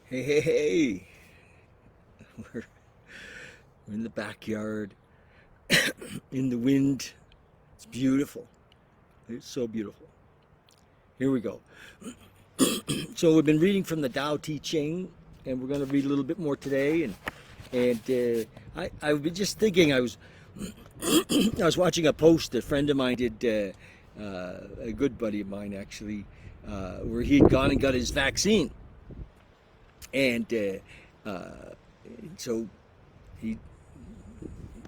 Hey, hey, hey. We're, we're in the backyard, in the wind. It's beautiful. It's so beautiful. Here we go. So we've been reading from the Tao Te Ching, and we're going to read a little bit more today. I've been just thinking. I was watching a post a friend of mine did, a good buddy of mine actually, where he had gone and got his vaccine, and so he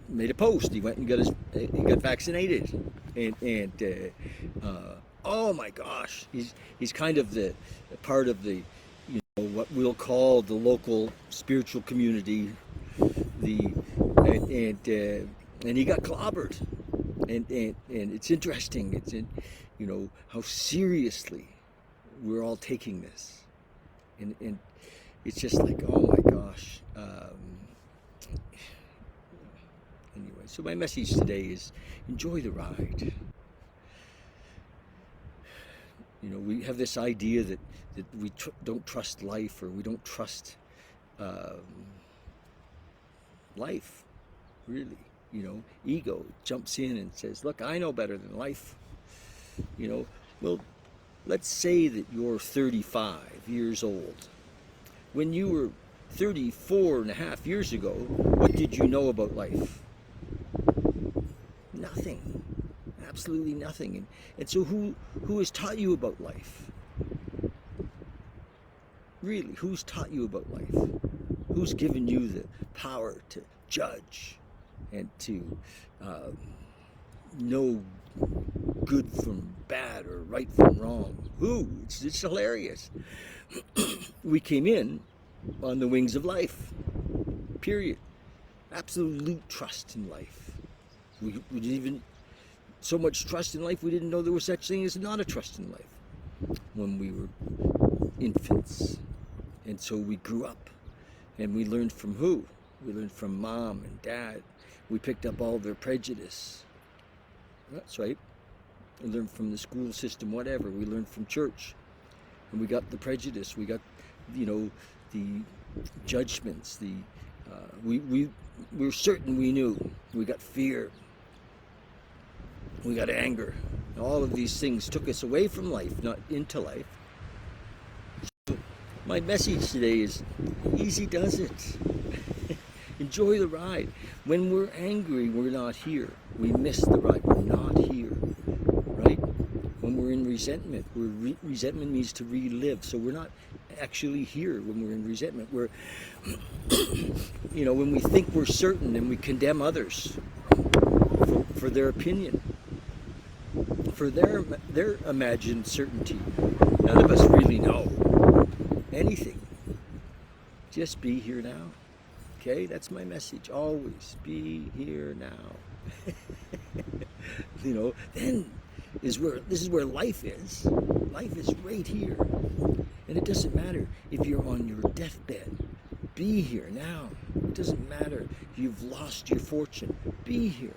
made a post. He went and he got vaccinated, and oh my gosh, he's kind of the part of the what we'll call the local spiritual community. The and he got clobbered, and it's interesting. It's in how seriously we're all taking this, and it's just like, oh my gosh. Anyway, so my message today is enjoy the ride. We have this idea that we don't trust life, or we don't trust um, life, really. Ego jumps in and says, look, I know better than life. Well, let's say that you're 35 years old. When you were 34 and a half years ago, what did you know about life? Nothing. Absolutely nothing. And so who has taught you about life? Really, who's taught you about life? Who's given you the power to judge and to know good from bad or right from wrong? Who? It's hilarious. We came in on the wings of life. Period. Absolute trust in life. We didn't even so much trust in life we didn't know there was such thing as not a trust in life when we were infants. And so we grew up, and we learned from who? We learned from mom and dad. We picked up all their prejudice. That's right. We learned from the school system, whatever. We learned from church, and we got the prejudice. We got, the judgments. We were certain we knew. We got fear. We got anger. All of these things took us away from life, not into life. So my message today is easy does it. Enjoy the ride. When we're angry, we're not here. We miss the ride. We're not here. Right? When we're in resentment, resentment means to relive. So we're not actually here when we're in resentment. We're, when we think we're certain and we condemn others for their opinion, for their imagined certainty. None of us really know anything. Just be here now. Okay, that's my message. Always be here now. Then this is where life is. Life is right here. And it doesn't matter if you're on your deathbed. Be here now. It doesn't matter if you've lost your fortune. Be here.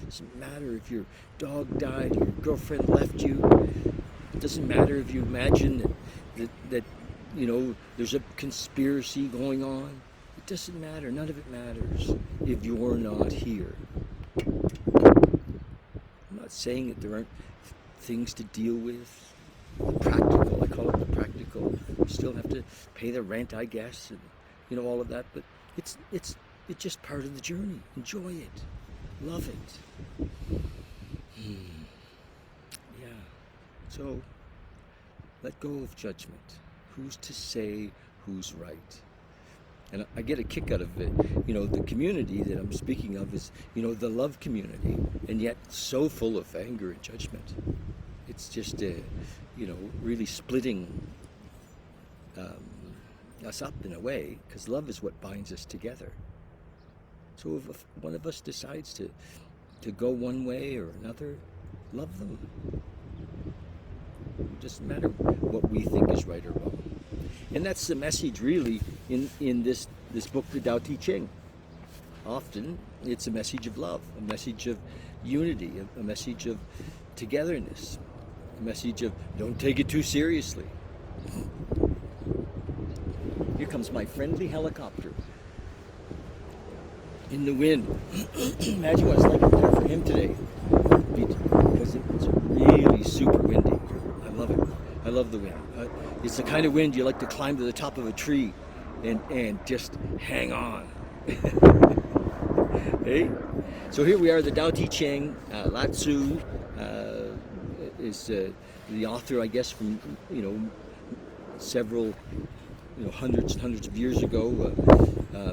It doesn't matter if your dog died or your girlfriend left you. It doesn't matter if you imagine that there's a conspiracy going on. It doesn't matter. None of it matters if you're not here. I'm not saying that there aren't things to deal with. Practical, I call it the practical. You still have to pay the rent, I guess, and all of that. But it's just part of the journey. Enjoy it. Love it. Yeah. So let go of judgment. Who's to say who's right? And I get a kick out of it. The community that I'm speaking of is, the love community, and yet so full of anger and judgment. It's just, really splitting us up in a way, because love is what binds us together. So if one of us decides to go one way or another, love them. It doesn't matter what we think is right or wrong. And that's the message, really, in this book, the Tao Te Ching. Often, it's a message of love, a message of unity, a message of togetherness, a message of don't take it too seriously. You're comes my friendly helicopter in the wind. Imagine what it's like up there for him today, because it's really super windy. I love it. I love the wind. It's the kind of wind you like to climb to the top of a tree and just hang on. Hey, so here we are. The Tao Te Ching. Lao Tzu is the author, I guess, from several hundreds and hundreds of years ago,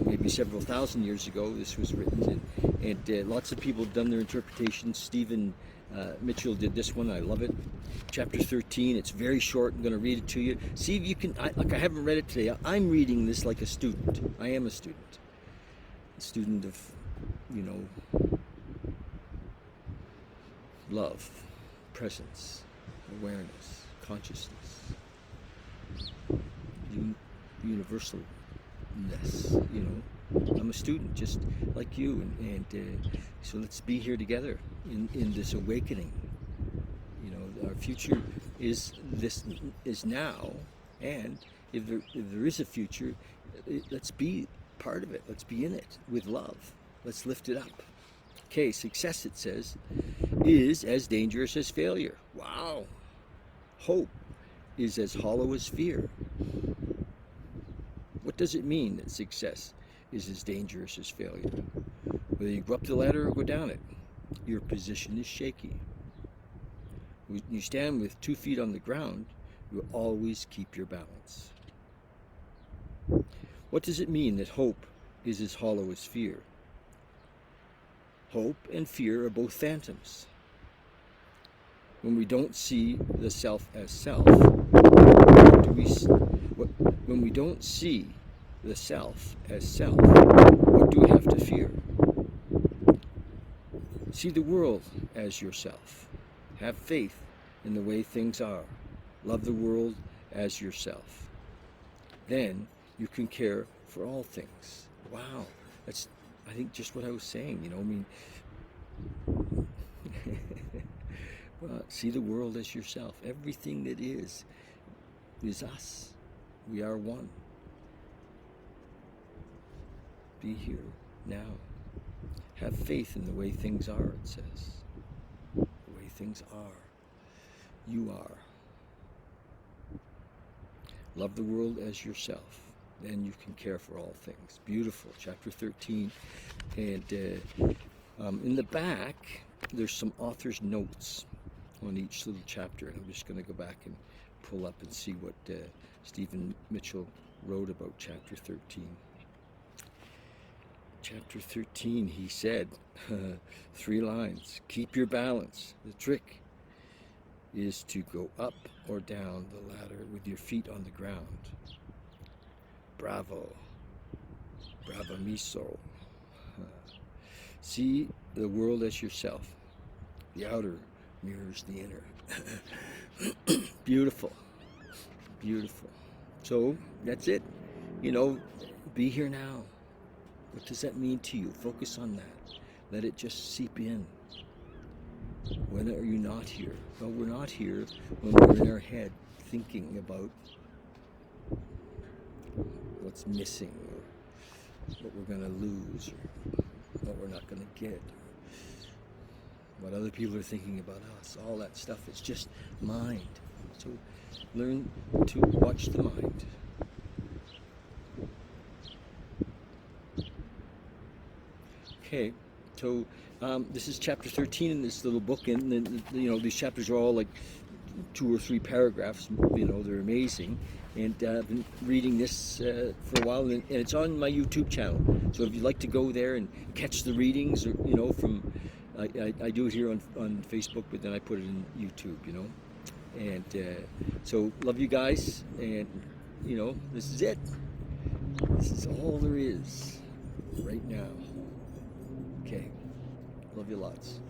maybe several thousand years ago. This was written, and lots of people have done their interpretations. Stephen Mitchell did this one. I love it. Chapter 13. It's very short. I'm going to read it to you. See if you can. I haven't read it today. I'm reading this like a student. I am a student of, love, presence, awareness, consciousness, universalness. I'm a student just like you, and so let's be here together in this awakening. Our future is now, and if there is a future, let's be part of it. Let's be in it with love. Let's lift it up. Okay, success, it says, is as dangerous as failure. Wow. Hope is as hollow as fear. What does it mean that success is as dangerous as failure? Whether you go up the ladder or go down it, your position is shaky. When you stand with 2 feet on the ground, you always keep your balance. What does it mean that hope is as hollow as fear? Hope and fear are both phantoms. When we don't see the self as self, when we don't see the self as self, what do we have to fear? See the world as yourself. Have faith in the way things are. Love the world as yourself. Then you can care for all things. Wow, that's, I think, just what I was saying. Well, see the world as yourself. Everything that is us. We are one. Be here now. Have faith in the way things are, it says. The way things are. You are. Love the world as yourself. Then you can care for all things. Beautiful. Chapter 13. And in the back, there's some author's notes on each little chapter. And I'm just going to go back and pull up and see what Stephen Mitchell wrote about chapter 13. Chapter 13, he said, 3 lines. Keep your balance. The trick is to go up or down the ladder with your feet on the ground. Bravo. Bravamiso. See the world as yourself. The outer mirrors the inner. Beautiful. Beautiful. So, that's it. Be here now. What does that mean to you? Focus on that. Let it just seep in. When are you not here? Well, we're not here when we're in our head thinking about what's missing, or what we're going to lose, or what we're not going to get, or what other people are thinking about us. All that stuff is just mind. So learn to watch the mind. Okay, so this is chapter 13 in this little book, and then, these chapters are all like 2 or 3 paragraphs. They're amazing, and I've been reading this for a while, and it's on my YouTube channel. So if you'd like to go there and catch the readings, or from I do it here on Facebook, but then I put it in YouTube. And so love you guys, and this is it. This is all there is right now. Okay. Love you lots.